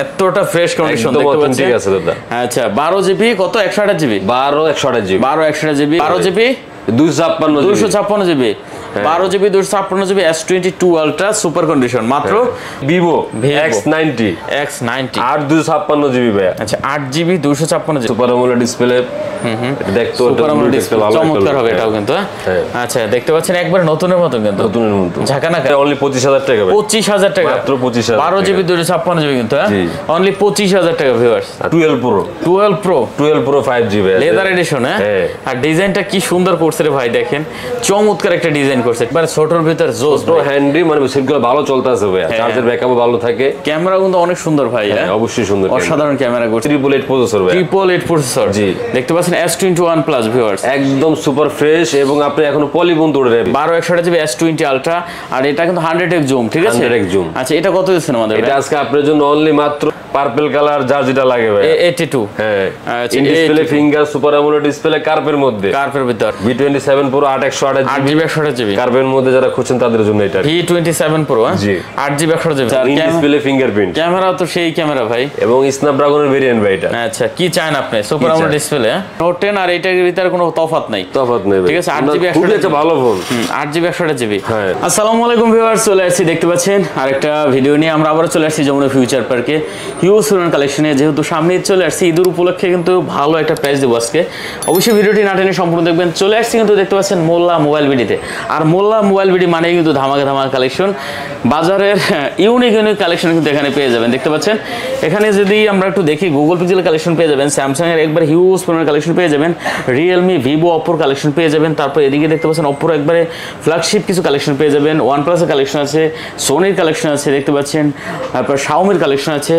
এতটা fresh condition দেখতে পাচ্ছেন। ঠিক আছে দাদা। আচ্ছা 12 জিবি কত 128 GB 12 128 GB 12 128 GB 12 GB 256 GB 12 GB 256 GB S22 ultra super condition মাত্র Vivo X90 8 256 জিবি ভাই। আচ্ছা 8 GB 256 GB super AMOLED display দেখতে চমৎকার হবে এটাও কিন্তু। আচ্ছা দেখতে পাচ্ছেন একবার নতুনের মতো কিন্তু নতুনের মতো ঝাঁকানা অনলি 25000 টাকা ভাই 25000 টাকা মাত্র 25000 12 জিবি 256 জিবি কিন্তু অনলি 25000 টাকা viewers 12 pro 5G leather edition আর ডিজাইনটা কি সুন্দর করছে রে ভাই দেখেন চমৎকার একটা ডিজাইন করছে একবার ছোটর ভিতর জোস তো হ্যান্ডি মানে সিটগুলো ভালো চলতেছে ভাই চার্জের ব্যাকআপও ভালো থাকে ক্যামেরা কিন্তু অনেক সুন্দর ভাই অবশ্যই সুন্দর অসাধারণ ক্যামেরা করছে 888 প্রসেসর ভাই 888 প্রসেসর জি দেখতে পাচ্ছেন S21 প্লাস ভিউয়ার্স একদম সুপার ফ্রেশ এবং আপনি এখনো পলিগন দৌড়ে যাবেন 12 128 জিবি S20 আলট্রা আর এটা কিন্তু 100x জুম ঠিক আছে 100x জুম আচ্ছা এটা কত দিচ্ছেন আমাদের এটা আজকে আপনার জন্য অনলি মাত্র পার্পল কালার যা যেটা লাগে ভাই 82 হ্যাঁ in display finger super AMOLED display কার্ভের মধ্যে কার্ভের ভিতর V27 Pro 8 জিবি 128 জিবি কার্ভের মধ্যে যারা খুঁজছেন তাদের জন্য এটা V27 Pro 8 GB 128 GB in display fingerprint camera তো সেই ক্যামেরা ভাই এবং স্ন্যাপড্রাগনের ভেরিয়েন্ট ভাই এটা আচ্ছা কি চান আপনি সুপার আমোলেড ডিসপ্লে নোট 10 আর এটার ভিতরে কোনো তফাৎ নাই ঠিক আছে 8 জিবি 128 ভালো ফোন 8 জিবি 128 জিবি হ্যাঁ আসসালামু আলাইকুম ভিউয়ার্স চলে আসছি দেখতে পাচ্ছেন আরেকটা ভিডিও নিয়ে আমরা আবারো চলে আসছি যমুনা ফিউচার পার্কে হিউজ ফোন কালেকশনে যেহেতু সামনে চলে আসছে ঈদের উপলক্ষে কিন্তু ভালো একটা প্রাইস দেব আজকে অবশ্যই ভিডিওটি না টেনে সম্পূর্ণ দেখবেন চলে আসছি কিন্তু দেখতে পাচ্ছেন মোল্লা মোবাইল বিডিতে আর মোল্লা মোবাইল বিডি মানে কিন্তু ধামাকা ধামাকা কালেকশন বাজারের ইউনিক কালেকশন কিন্তু এখানে পেয়ে যাবেন দেখতে পাচ্ছেন এখানে যদি আমরা একটু দেখি গুগল পিক্সেল কালেকশন পেয়ে যাবেন স্যামসাং এর একবার হিউজ ফোনের কালেকশন পেয়ে যাবেন রিয়েলমি ভিভো অপ্পোর কালেকশন পেয়ে যাবেন তারপর এদিকে দেখতে পাচ্ছেন অপ্পোর একবারে ফ্ল্যাগশিপ কিছু কালেকশন পেয়ে যাবেন ওয়ানপ্লাসের কালেকশন আছে সোনির কালেকশন আছে দেখতে পাচ্ছেন তারপর শাওমির কালেকশন আছে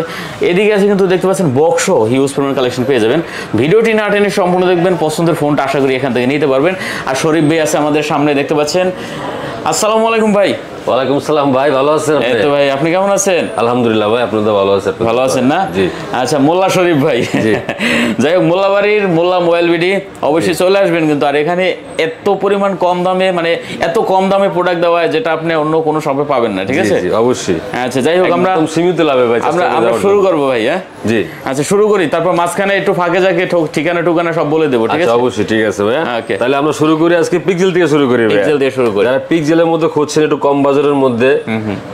এদিকে আছে কিন্তু দেখতে পাচ্ছেন বক্সও হিউজ ফোনের কালেকশন পেয়ে যাবেন ভিডিওটি না টেনে সম্পূর্ণ দেখবেন পছন্দের ফোনটা আশা করি এখান থেকে নিতে পারবেন আর শরীফ ভাই আছে আমাদের সামনে দেখতে পাচ্ছেন আসসালামু আলাইকুম ভাই ওয়ালাইকুম আসসালাম ভাই ভালো আছেন আপনি এই তো ভাই আপনি কেমন আছেন আলহামদুলিল্লাহ ভাই আপনি তো ভালো আছেন ভালো আছেন না জি আচ্ছা মোল্লা শরীফ ভাই জি যাই হোক মোল্লাবাড়ির মোল্লা মোবাইল বিডি অবশ্যই চলে আসবেন কিন্তু আর এখানে এত পরিমাণ কম দামে মানে এত কম দামে প্রোডাক্ট দেওয়া হয় যেটা আপনি অন্য কোনো শপে পাবেন না ঠিক আছে জি অবশ্যই আচ্ছা যাই হোক আমরা একদম সীমিত লাভে ভাই আমরা শুরু করব ভাই হ্যাঁ জি আচ্ছা শুরু করি তারপর মাঝখানে একটু ফাঁকে জাকে ঠিকানা সব বলে দেব ঠিক আছে আচ্ছা অবশ্যই ঠিক আছে ভাই ওকে তাহলে আমরা শুরু করি আজকে পিক্সেল থেকে শুরু করি ভাই পিক্সেল দিয়ে শুরু করি যারা পিক্সেলের মধ্যে খুঁজছেন একটু কম বাজারের মধ্যে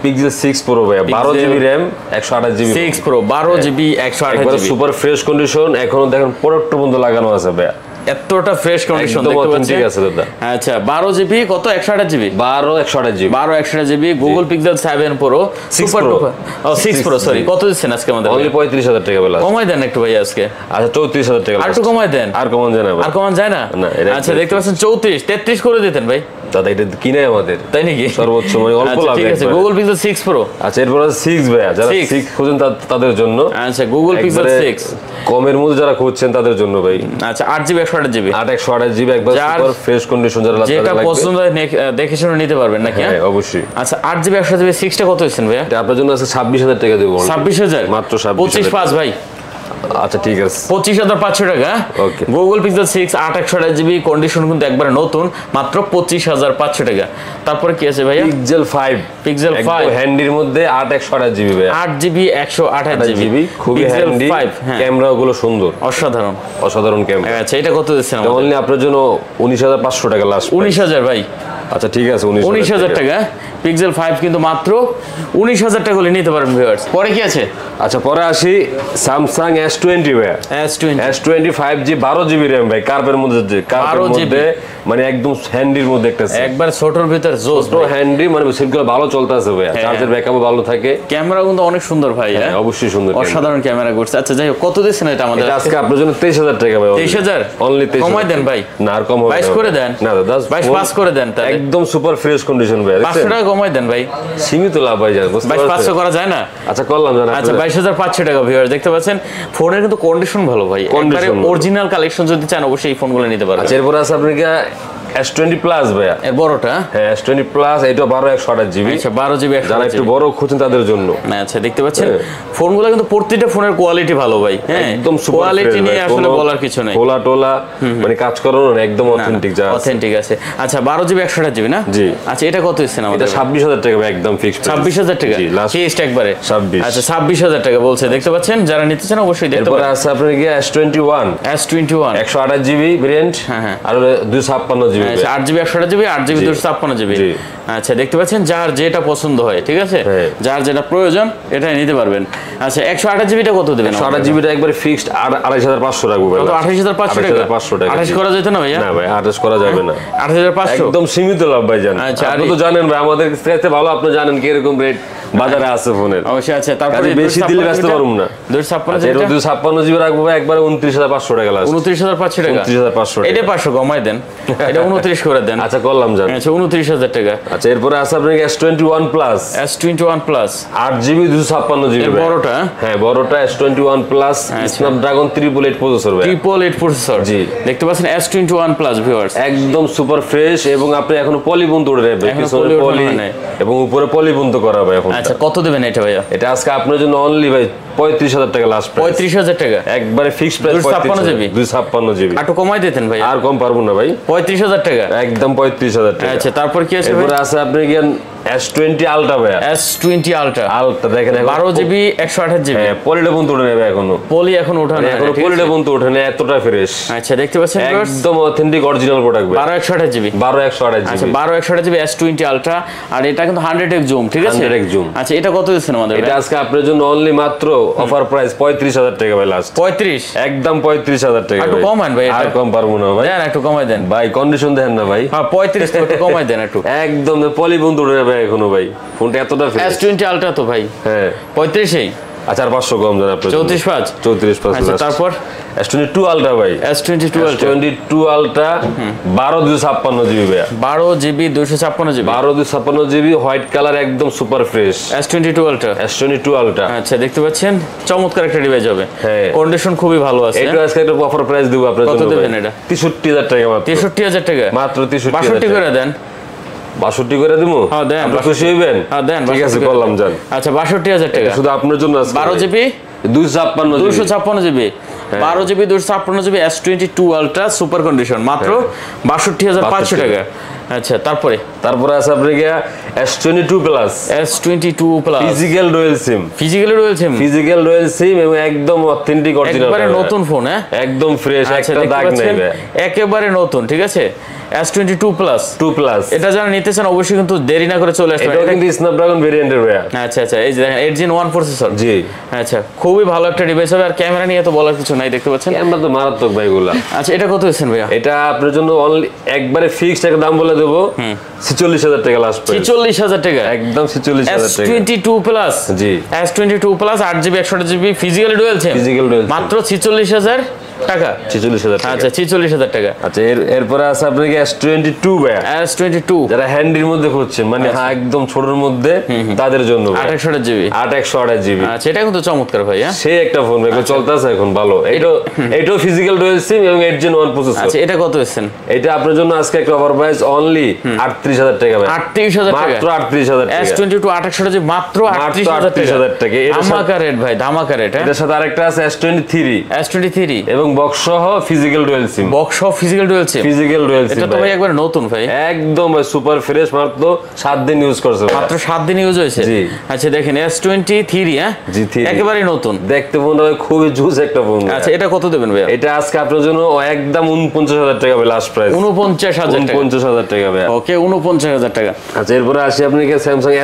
পিক্সেল 6 Pro ভাই 12 GB RAM 128 GB 6 Pro 12 GB 128 GB super fresh condition এখনো দেখেন প্রোডাক্ট পর্যন্ত লাগানো আছে ভাই এতটা ফ্রেশ কন্ডিশন দেখতে পাচ্ছেন ঠিক আছে দাদা আচ্ছা 12 জিবি কত 128 GB 12 128 GB 12 128 GB Google Pixel 7 Pro super ও 6 Pro সরি কত দিচ্ছেন আজকে আমাদের অনলি 35000 টাকা বেলা কমাই দেন একটু ভাই আজকে আচ্ছা 34000 টাকা আর একটু কমাই দেন আর কমান যায় না আর কমান যায় না আচ্ছা দেখতে পাচ্ছেন 34 33 করে দিতেন ভাই দাদা এটা কিনে আমাদের তাই নাকি সর্বোচ্চ মানে অল্প লাভ ঠিক আছে গুগল পিক্সেল 6 Pro আচ্ছা এরপর 6 ভাই যারা 6 খুঁজেন তাদের জন্য আচ্ছা গুগল পিক্সেল 6 কমের মধ্যে যারা খুঁজছেন তাদের জন্য ভাই আচ্ছা 8 জিবি 128 জিবি 128 জিবি একবার সুপার ফ্রেশ কন্ডিশন যারা লাগবে যেটা পছন্দ হয় দেখে শুনে নিতে পারবেন নাকি হ্যাঁ অবশ্যই আচ্ছা 8 জিবি 128 জিবি 6 টা কত দিচ্ছেন ভাই এটা আপনার জন্য আছে 26000 টাকা দেব 26000 মাত্র 265 ভাই আচ্ছা ঠিক আছে 25500 টাকা okay Google pixel 6 8 GB condition কিন্তু একবারে নতুন মাত্র 25500 টাকা তারপরে কি আছে ভাই পিক্সেল 5 হ্যান্ডির মধ্যে 8 জিবি ভাই 8 জিবি 128 জিবি খুবই হ্যান্ডি ক্যামেরাগুলো সুন্দর অসাধারণ ক্যামেরা আচ্ছা এটা কত দিচ্ছেন আমাদের অনলি আপনার জন্য 19500 টাকা লাস্ট 19000 ভাই আচ্ছা ঠিক আছে 19000 টাকা পিক্সেল 5 কিন্তু মাত্র 19000 টাকা হলে নিতে পারবেন ভিউয়ার্স পরে কি আছে আচ্ছা পরে আসি স্যামসাং S20 ভাই S20 5G 12 জিবি RAM ভাই কার্ভের মধ্যে মানে একদম হ্যান্ডির মধ্যে একটা একবার ছোটর ভিতর জোস তো হ্যান্ডি মানে সিটগুলো ভালো চলতেছে ভাই চার্জের ব্যাকআপও ভালো থাকে ক্যামেরা কিন্তু অনেক সুন্দর ভাই হ্যাঁ অবশ্যই সুন্দর অসাধারণ ক্যামেরা করছে আচ্ছা যাই হোক কত দিচ্ছেন এটা আমাদের আজকে আপনার জন্য 23000 টাকা ভাই 23000 অনলি 23000 কমাই দেন ভাই না আর কম হবে 22 করে দেন না দাদা 22 পাস করে দেন তাহলে একদম সুপার ফ্রেশ কন্ডিশন ভাই 500 টাকা কমাই দেন ভাই সীমিত লাভ ভাই জান 22500 করা যায় না আচ্ছা করলাম জানা আচ্ছা 22500 টাকা ভিউয়ার দেখতে পাচ্ছেন ফোনের কিন্তু কন্ডিশন ভালো ভাই একবারে অরিজিনাল কালেকশন যদি চান অবশ্যই এই ফোনগুলো নিতে পারবেন আচ্ছা এরপর আছে আপনাকে S20 প্লাস ভাইয়া, এর বড়টা। হ্যাঁ S20 প্লাস, এটা 12 128 জিবি। আচ্ছা 12 জিবি, যারা একটু বড় খুঁজছেন তাদের জন্য। আচ্ছা দেখতে পাচ্ছেন ফোনগুলো কিন্তু প্রত্যেকটা ফোনের কোয়ালিটি ভালো ভাই, হ্যাঁ একদম সুপার কোয়ালিটি নিয়ে আসলে বলার কিছু নাই, টোলা টোলা মানে কাজ করানো একদম অথেন্টিক, যা অথেন্টিক আছে। আচ্ছা 12 জিবি 128 জিবি না? জি। আচ্ছা এটা কত হচ্ছে না আমাদের? এটা 26000 টাকা ভাই, একদম ফিক্সড 26000 টাকা, জি লাস্ট ফিক্সড একবারে 26। আচ্ছা 26000 টাকা বলছে, দেখতে পাচ্ছেন, যারা নিতে চান অবশ্যই দেখতে এরপর পারেন। আছে আপনার কি S21 128 জিবি ভেরিয়েন্ট, আর 256 জিবি। আচ্ছা 8 জিবি 128 জিবি, 8 জিবি 256 জিবি। আচ্ছা দেখতে পাচ্ছেন, যার যেটা পছন্দ হয়, ঠিক আছে, যার যেটা প্রয়োজন এটাই নিতে পারবেন। আচ্ছা 128 জিবিটা কত দেবেন? 128 জিবিটা একবারে ফিক্সড 28500 রাখবো ভাই। কত? 28500 টাকা? 28500 টাকা। 28 করা যেত না ভাইয়া? না ভাই 28 করা যাবে না। 28500 একদম সীমিত লাভ ভাই জান। আচ্ছা, আপনি তো জানেন ভাই আমাদের কাছে ভালো, আপনি জানেন কি এরকম রেট বাজারে আছে ফোনের। অবশ্যই। আচ্ছা তারপরে বেশি দিলে ব্যস্ত পারুম না। 256 জিবি, 256 জিবি রাখবো ভাই একবারে 29500 টাকা লাস্ট। 29500 টাকা, 29500 টাকা। এটা 500 কমাই দেন, এটা 29 করে দেন। আচ্ছা করলাম জান। আচ্ছা 29000 টাকা। আচ্ছা এরপরে আছে আপনার S21 plus, S21 plus 8 GB 256 GB. বড়টা? হ্যাঁ বড়টা S21 প্লাস, স্ন্যাপড্রাগন 888 প্রসেসর ভাই। 888 প্রসেসর, জি। দেখতে পাচ্ছেন S21 প্লাস ভিউয়ার্স, একদম সুপার ফ্রেশ, এবং আপনি এখনো পলিবন্ধ উঠে যাবে, পিছনে পলি এবং উপরে পলিবন্ধ করা ভাই এখন। আচ্ছা কত দেবেন এটা ভাইয়া? এটা আজকে আপনার জন্য অনলি ভাই 35000 টাকা লাস্ট প্রাইস। 35000 টাকা একবারে ফিক্সড প্রাইস। 256 জিবি 256 জিবি একটু কমাই দিতেন ভাই। আর কম পারবো না ভাই। 35000 টাকা একদম 35000 টাকা। আচ্ছা তারপর কি আছে? এরপরে আছে আপনি কি S20 আলট্রা ভাই। S20 আলট্রা দেখেন 12 জিবি 128 জিবি। হ্যাঁ পলিটা বন্ধ উঠে নেবে এখনো, পলি এখন ওঠানো হয় না, এখনো ঠিক আছে? পলিটা বন্ধ উঠে না, এতটা ফ্রেশ। আচ্ছা দেখতে পাচ্ছেন একদম অথেন্টিক অরিজিনাল প্রোডাক্ট ভাই। 12 128 জিবি 12128 আচ্ছা জিবি। 12 128 জিবি S20 আলট্রা, আর এটা কিন্তু 100x জুম, ঠিক আছে? 100x zoom. আচ্ছা এটা কত দিচ্ছেন আমাদের? এটা আজকে আপনার জন্য অনলি মাত্র অফার প্রাইস 35000 টাকা ভাই লাস্ট। 35 একদম 35000 টাকা। একটু কমান ভাই, আর কম পারবো না ভাই। দেন একটু কমাই দেন ভাই কন্ডিশন দেখেন না ভাই। হ্যাঁ 35 তো একটু কমাই দেন একটু। একদম পলি বন্ধ উঠে যাবে এখনো ভাই, ফোনটা এতটা ফ্রেশ। S20 আলট্রা তো ভাই হ্যাঁ 35 আচ্ছা আর 500 কম দেন আপনি। 34.5 34.5। আচ্ছা তারপর S22 আলট্রা ভাই। S22 আলট্রা 22 আলট্রা 12 256 জিবি ভাই। 12 GB 256 GB 12 256 GB white colour, একদম super fresh. S22 ultra S22 ultra. আচ্ছা দেখতে পাচ্ছেন, চমৎকার একটা ডিভাইস হবে, হ্যাঁ কন্ডিশন খুবই ভালো আছে। এটা আজকে একটা অফার প্রাইস দেব আপনার জন্য। কত দেবেন এটা? 63000 টাকা মাত্র। 63000 টাকা মাত্র 63000 62 করে দেন। 62 করে দিমু? হ্যাঁ দেন। আপনি খুশি হইবেন? হ্যাঁ দেন, ঠিক আছে করলাম জান। আচ্ছা 62000 টাকা শুধু আপনার জন্য আজকে 12 GB 256 GB 12 GB 256 GB S22 ultra super condition মাত্র 62500 টাকা। আচ্ছা তারপরে আছে আপনার কি S22 plus. S22 plus physical dual SIM. Physical dual SIM এবং একদম অথেন্টিক অরিজিনাল, একবারে নতুন ফোন, হ্যাঁ একদম ফ্রেশ, একটা দাগ নাই ভাই, একেবারে নতুন, ঠিক আছে? S22 প্লাস 2 প্লাস এটা যারা নিতে চান অবশ্যই কিন্তু দেরি না করে চলে আসতে এটা কিন্তু স্ন্যাপড্রাগন ভেরিয়েন্টের ভাই। আচ্ছা আচ্ছা এই যে দেখেন 8 Gen 1 প্রসেসর। জি আচ্ছা খুবই ভালো একটা ডিভাইস হবে, আর ক্যামেরা নিয়ে তো বলার কিছু নাই, দেখতে পাচ্ছেন ক্যামেরা তো মারাত্মক ভাই এগুলা। আচ্ছা এটা কত হচ্ছেন ভাইয়া? এটা আপনার জন্য অনলি একবারে ফিক্সড একটা দাম বলে দেব 46000 টাকা লাস্ট প্রাইস। 46000 টাকা একদম 46000 টাকা। S22 প্লাস জি S22 plus 8 GB 128 GB physical dual SIM মাত্র 46000 টাকা। 46000 টাকা। আচ্ছা 46000 টাকা। আচ্ছা এরপরে আছে আপনার কি S22 ভাই। S22 যারা হ্যান্ডির মধ্যে খুঁজছেন, মানে হ্যাঁ একদম ছোটর মধ্যে, তাদের জন্য 828 জিবি 128 জিবি। আচ্ছা এটা কিন্তু চমৎকার ভাই, হ্যাঁ সেই একটা ফোন ভাই চলতেছে এখন ভালো। এটাও ফিজিক্যাল ডুয়াল সিম এবং 8 Gen 1 প্রসেসর। আচ্ছা এটা কত হচ্ছেন? এটা আপনার জন্য আজকে একটা অফার প্রাইস অনলি 38000 টাকা ভাই। 38000 টাকা মাত্র 38000 টাকা। S22 128 জিবি মাত্র 38000 টাকা। ধামাকা রেট ভাই, ধামাকা রেট। এটার সাথে আরেকটা আছে S23 এবং বক্স সহ ফিজিক্যাল ডুয়াল সিম। বক্স সহ ফিজিক্যাল ডুয়াল সিম। এটা তো ভাই একবার নতুন ভাই, একদম সুপার ফ্রেশ, মাত্র 7 দিন ইউজ করছে। মাত্র 7 দিন ইউজ হয়েছে। জি আচ্ছা দেখেন S23 হ্যাঁ জি একেবারে নতুন, দেখতে ফোনটা খুবই জুস একটা ফোন। আচ্ছা এটা কত দেবেন ভাই? এটা আজকে আপনার জন্য একদম 49000 টাকা ভাই লাস্ট প্রাইস। 49000 টাকা। 49000 টাকা ভাই। ওকে 49000 টাকা। আচ্ছা এরপরে আসি আপনি কি Samsung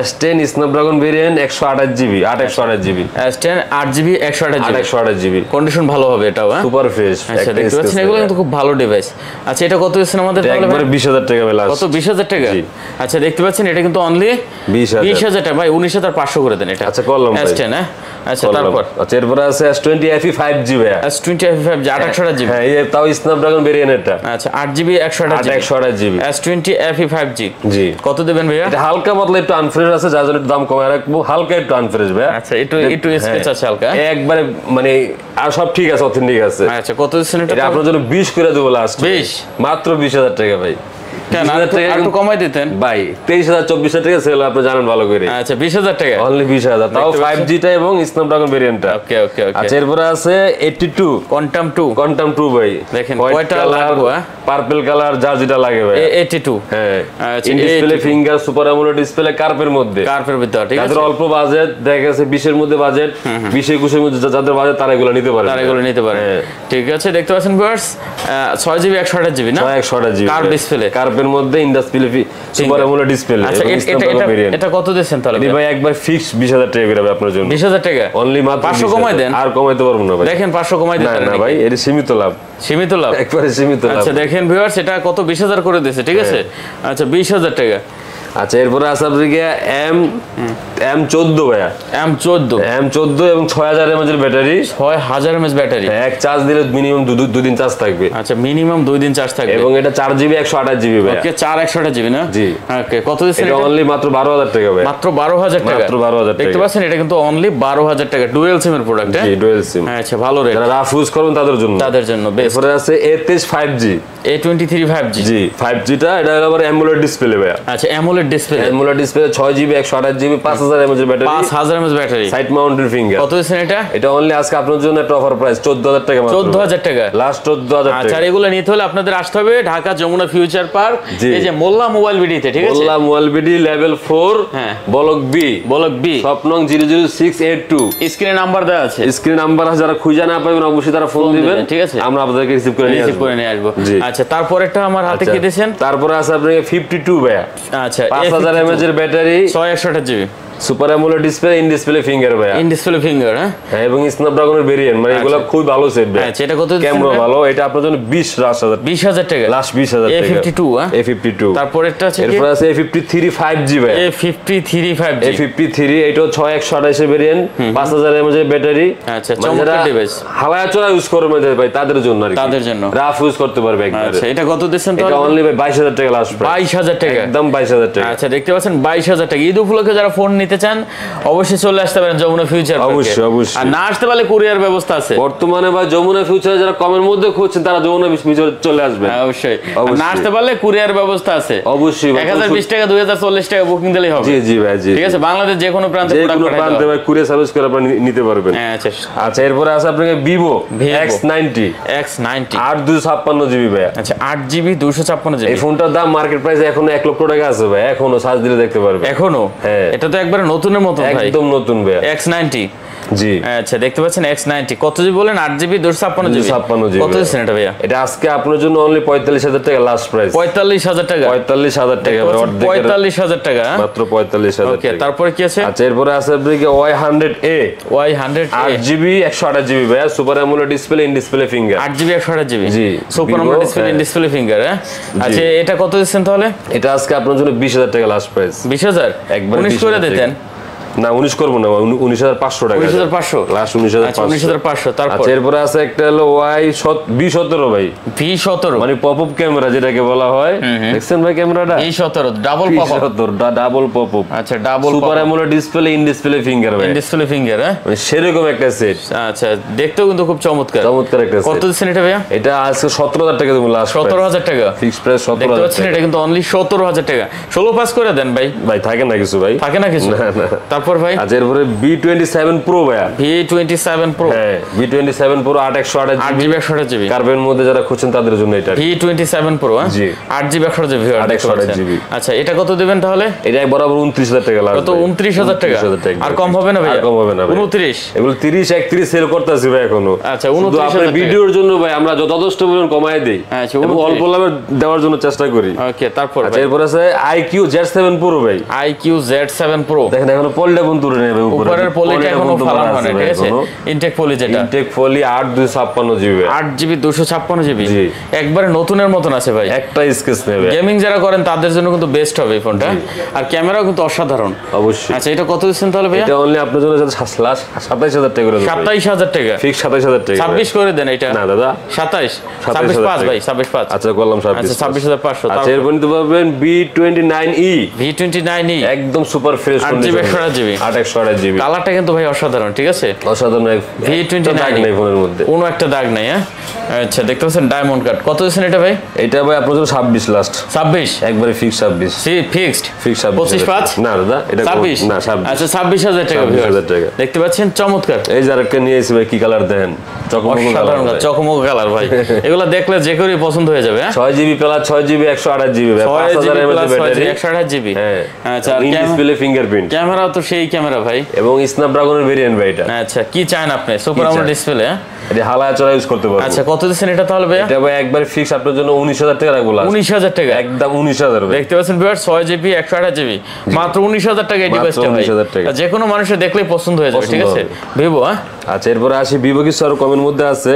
S10 Snapdragon variant 128 GB 128 GB S10 8 GB 128 GB condition ভালো হবে এটাও, হ্যাঁ সুপার ফ্রেশ। আচ্ছা দেখতে পাচ্ছেন এগুলো কিন্তু খুব ভালো ডিভাইস। আচ্ছা এটা কত হচ্ছে আমাদের তাহলে? একবারে 20000 টাকা ভাই লাস্ট। কত 20000 টাকা? আচ্ছা দেখতে পাচ্ছেন এটা কিন্তু অনলি 20000 টাকা ভাই, 19500 করে দেন এটা। আচ্ছা করলাম ভাই S10 হ্যাঁ। আচ্ছা তারপর আচ্ছা এরপরে আছে S20 FE 5G ভাই। S20 FE 5G 128 GB. হ্যাঁ এই তাও স্ন্যাপড্রাগন ভেরিয়েন্ট এটা। আচ্ছা 8 GB 128 GB S20 FE 5G। জি কত দেবেন ভাইয়া? এটা হালকা মতলব একটু আনফ্রেশ আছে, যার জন্য একটু দাম কমায় রাখবো, হালকা একটু আনফ্রেশ ভাই। আচ্টা একটু স্কেচ আছে হালকা, একবারে মানে আর সব ঠিক আছে, অথেন্টিক আছে। আচ্ছা কত দিচ্ছেন এটা? এটা আপনার জন্য 20 করে দেবো লাস্ট। 20 মাত্র 20,000 টাকা ভাই। কেন একটু কমাই দিতেন ভাই? 23,000 24,000 টাকা সেল আপনি জানেন ভালো করে। আচ্ছা 20,000 টাকা, অনলি 20,000, তাও 5G টা এবং স্ন্যাপড্রাগন ভেরিয়েন্টটা। ওকে ওকে ওকে। আচ্ছা এরপর আছে 82 কোয়ান্টাম 2 ভাই। দেখেন কয়টা লাগবে? পার্পল কালার যার যেটা লাগে ভাই। 82 হ্যাঁ। আচ্ছা in display finger super AMOLED display কার্পের মধ্যে, কার্পের ভিতর, ঠিক আছে। যাদের অল্প বাজেট, দেখা গেছে 20 এর মধ্যে বাজেট, 20-21 এর মধ্যে যাদের বাজেট তারা এগুলো নিতে পারে, ঠিক আছে। দেখতে পাচ্ছেন ভিউয়ার্স 6GB 128GB না? 128GB কার্ভ ডিসপ্লে, কার্পের মধ্যে in display super AMOLED display. আচ্ছা এটা কত দিচ্ছেন তাহলে ভাই? একবার ফিক্স 20,000 টাকা করে আপনার জন্য। 20,000 টাকা অনলি, মাত্র 500 কমাই দেন। আর কমাইতে পারবো না ভাই। দেখেন 500 কমাই দিতে না ভাই, এটা সীমিত লাভ, সীমিত লাভ, একবারে সীমিত লাভ। আচ্ছা দেখেন ভিউয়ার্স এটা কত 20,000 করে দিয়েছে, ঠিক আছে। আচ্ছা 20,000 টাকা। আচ্ছা এরপরে আছে আপনাকে M14 ভাইয়া। M14 এবং 6000 mAh এর ব্যাটারি। 6000 mAh ব্যাটারি, এক চার্জ দিলে মিনিমাম 2 দিন চার্জ থাকবে। আচ্ছা মিনিমাম 2 দিন চার্জ থাকবে। এবং এটা 4GB 128GB ভাই। ওকে 4 128GB না? জি। ওকে কত দিচ্ছেন এটা? অনলি মাত্র 12,000 টাকা ভাই। মাত্র 12,000 টাকা, মাত্র 12,000 টাকা। দেখতে পাচ্ছেন এটা কিন্তু অনলি 12,000 টাকা, ডুয়াল সিম এর প্রোডাক্ট। জি ডুয়াল সিম। আচ্ছা ভালো রেট, যারা রাফ ইউজ করবেন তাদের জন্য বেস্ট। এরপরে আছে A23 5G। A23 5G। জি 5G টা এটা আবার অ্যামোলেড ডিসপ্লে ভাই। আচ্ছা AMOLED display, 6GB 128GB 5000 mAh এর battery, 5000 mAh battery, side mounted finger. কত দিচ্ছেন এটা? এটা অনলি আজকে আপনার জন্য একটা অফার প্রাইস 14,000 টাকা মাত্র। 14,000 টাকা, লাস্ট 14,000 টাকা। আচ্ছা এগুলো নিতে হলে আপনাদের আসতে হবে ঢাকা যমুনা ফিউচার পার্ক, এই যে মোল্লা মোবাইল বিডিতে, ঠিক আছে। Mollah mobile BD level 4 block B shop নং 00682। স্ক্রিনে নাম্বার দেওয়া আছে, স্ক্রিন নাম্বার আছে, যারা খুঁজে না পাবেন অবশ্যই তারা ফোন দিবেন, ঠিক আছে। আমরা আপনাদেরকে রিসিভ করে নিয়ে আসবো। আচ্ছা তারপরেরটা আমার হাতে কি দিয়েছেন? তারপরে আছে আপনাকে 52 ভাইয়া। আচ্ছা 5000 mAh এর battery, 628GB, super AMOLED display, in display finger ভাই। ইন ডিসপ্লে ফিঙ্গার, হ্যাঁ এবং স্ন্যাপড্রাগনের ভেরিয়েন্ট, মানে এগুলো খুব ভালো সেট ভাই। আচ্ছা এটা কত? ক্যামেরা ভালো, এটা আপনার জন্য 20,000 টাকা, লাস্ট 20,000 টাকা। A52 A52। তারপর এটা আছে এরপর আছে A53 5G ভাই। A53 5G, A53 এটা 6/128 এর ভেরিয়েন্ট, 5000 mAh এর ব্যাটারি। আচ্ছা চমৎকার ডিভাইস, হাওয়া চড়া ইউজ করবে ভাই তাদের জন্য আর কি, তাদের জন্য রাফ ইউজ করতে পারবে একবারে। আচ্ছা এটা কত দিচ্ছেন তাহলে? এটা অনলি ভাই 22,000 টাকা লাস্ট প্রাইস। 22,000 টাকা, একদম 22,000 টাকা। আচ্ছা দেখতে পাচ্ছেন 22,000 টাকা। ঈদ উপলক্ষে যারা ফোন নিতে চান অবশ্যই চলে আসতে পারেন যমুনা ফিউচার পার্কে। অবশ্যই। আর না আসতে পারলে কুরিয়ার ব্যবস্থা আছে বর্তমানে ভাই যমুনা ফিউচারে যারা কমের মধ্যে খুঁজছেন তারা যমুনা ফিউচারে চলে আসবেন। অবশ্যই। না আসতে পারলে কুরিয়ার ব্যবস্থা আছে অবশ্যই। 1020 টাকা 2040 টাকা বুকিং দিলেই হবে। জি ভাই জি, ঠিক আছে। বাংলাদেশ যে কোনো প্রান্তে প্রান্তে ভাই কুরিয়ার সার্ভিস করে আপনি নিতে পারবেন। আচ্ছা আচ্ছা এরপরে আছে আপনাকে Vivo X90 8/256GB ভাই। আচ্ছা 8GB 256GB। এই ফোনটার দাম মার্কেট প্রাইস এখনো 1 লক্ষ টাকা আছে ভাই, এখনো সার্চ দিলে দেখতে পারবেন। এখনো? হ্যাঁ এটা তো একবারে নতুনের মতো ভাই, একদম নতুন ভাই। X90 জি আচ্ছা দেখতে পাচ্ছেন X90 কত জিবি বলেন? 8GB 256GB। কত দিচ্ছেন এটা ভাইয়া? এটা আজকে আপনার জন্য অনলি 45,000 টাকা লাস্ট প্রাইস। 45,000 টাকা, 45,000 টাকা, 45,000 টাকা মাত্র 45,000 ওকে। তারপরে কি আছে? আচ্ছা এরপরে আছে আপনাকে Y100A 8GB 128GB ভাই, super AMOLED display, in display finger. 8GB 128GB G, super AMOLED display, in display finger. আচ্ছা এটা কত দিচ্ছেন তাহলে? এটা আজকে আপনার জন্য 20,000 টাকা লাস্ট প্রাইস। 20,000 একবার 19 করে দিতেন। না 19 করব না, 19,500 টাকা। 19,500 লাস্ট 19,500। তারপর আচ্ছা এরপরে আছে একটা হলো V17 ভাই। V17 মানে পপআপ ক্যামেরা যেটাকে বলা হয়, দেখছেন ভাই ক্যামেরাটা? V17 double pop up. Double pop up. আচ্ছা double super AMOLED display, in display finger ভাই। ইন ডিসপ্লে ফিঙ্গার, মানে সেরকম একটা সেট। আচ্ছা দেখতেও কিন্তু খুব চমৎকার একটা সেট। কত দিচ্ছেন এটা ভাইয়া? এটা আজকে 17,000 টাকা দেব লাস্ট। 17,000 টাকা ফিক্সড প্রাইস 17,000 দেখতে পাচ্ছেন, এটা কিন্তু অনলি 17,000 টাকা। 16 পাস করে দেন ভাই। ভাই থাকে না কিছু ভাই, থাকে না কিছু। তারপর ভাই আচ্ছা এরপরে V27 Pro ভাইয়া। V27 Pro, হ্যাঁ V27 Pro 8/128GB 8GB কার্ভের মধ্যে যারা খুঁজছেন তাদের জন্য এটা। V27 Pro জি 8GB 128GB। আচ্ছা এটা কত দিবেন তাহলে? এটা বরাবর 29,000 টাকা লাগবে। কত? 29,000 টাকা। আর কম হবে না ভাই? আর কম হবে না ভাই। 29 এগুলো 30 31 সেল করতেছি ভাই এখনো। আচ্ছা 29,000 আপনার ভিডিওর জন্য ভাই আমরা যথেষ্ট পরিমাণ কমায় দেই। আচ্ছা অল্প লাভে দেওয়ার জন্য চেষ্টা করি। ওকে তারপর আচ্ছা এরপর আছে IQ Z7 Pro ভাই। IQ Z7 Pro দেখেন এখনো পলিটা বন্ধ করে নেবে উপরের পলিটা এখনো ফালানো হয় না, ঠিক আছে। ইনটেক পলি যেটা, ইনটেক পলি 8/256GB 8GB 256GB একবারে নতুনের মতন আছে ভাই। একটা স্কেচ নেবে। গেমিং যারা করেন তাদের জন্য কিন্তু বেস্ট হবে এই ফোনটা। আর ক্যামেরাও কিন্তু অসাধারণ অবশ্যই। আচ্ছা এটা কত দিচ্ছেন তাহলে ভাই? এটা অনলি আপনার জন্য 27,000 টাকা করে দেব। 27,000 টাকা ফিক্স 27,000 টাকা। 26 করে দেন এটা। না দাদা 27 26.5 ভাই 27.5। আচ্ছা করলাম 26। আচ্ছা 26,500। আচ্ছা এরপর নিতে পারবেন V29e V29e একদম super fresh 8GB GB 8128 GB. কালারটা কিন্তু ভাই অসাধারণ, ঠিক আছে, অসাধারণ। V29 নাই ফোনের মধ্যে কোনো একটা দাগ নাই। হ্যাঁ আচ্ছা, দেখতে পাচ্ছেন ডায়মন্ড কাট। কত দিচ্ছেন এটা ভাই? এটা ভাই আপনার জন্য 26 লাস্ট। 26 একবারে ফিক্স 26। ফিক্সড 25 না দাদা, এটা 26 না 26। আচ্ছা 26000 টাকা। 26000 টাকা দেখতে পাচ্ছেন চমৎকার। এই যে আরেকটা নিয়ে এসেছি ভাই, কি কালার দেখেন, চকমক কালার, চকমক কালার ভাই। এগুলা দেখলে যে কেউই পছন্দ হয়ে যাবে। 6 জিবি প্লাস 6 জিবি 128 জিবি ভাই, 5000 mAh ব্যাটারি, 128 জিবি। হ্যাঁ আচ্ছা, ইন ডিসপ্লে ফিঙ্গারপ্রিন্ট, ক্যামেরা তো সেই ক্যামেরা ভাই, এবং স্ন্যাপড্রাগনের ভেরিয়েন্ট ভাই এটা। আচ্ছা, কি চান আপনি? Super AMOLED display. এটা হালায়া চড়া ইউজ করতে পারবেন। আচ্ছা, কত দিচ্ছেন এটা তাহলে ভাই? এটা ভাই একবার ফিক্স আপনার জন্য 19000 টাকা রাখবো লাস্ট। 19000 টাকা একদম 19000 ভাই। দেখতে পাচ্ছেন ভিউয়ার, 6 জিবি 128 জিবি মাত্র 19000 টাকা এই ডিভাইসটা ভাই। 19000 টাকা। যে কোনো মানুষের দেখলেই পছন্দ হয়ে যাবে, ঠিক আছে ভিভো। হ্যাঁ আচ্ছা, এরপরে আসি ভিভো, কিছু আরো কমের মধ্যে আছে,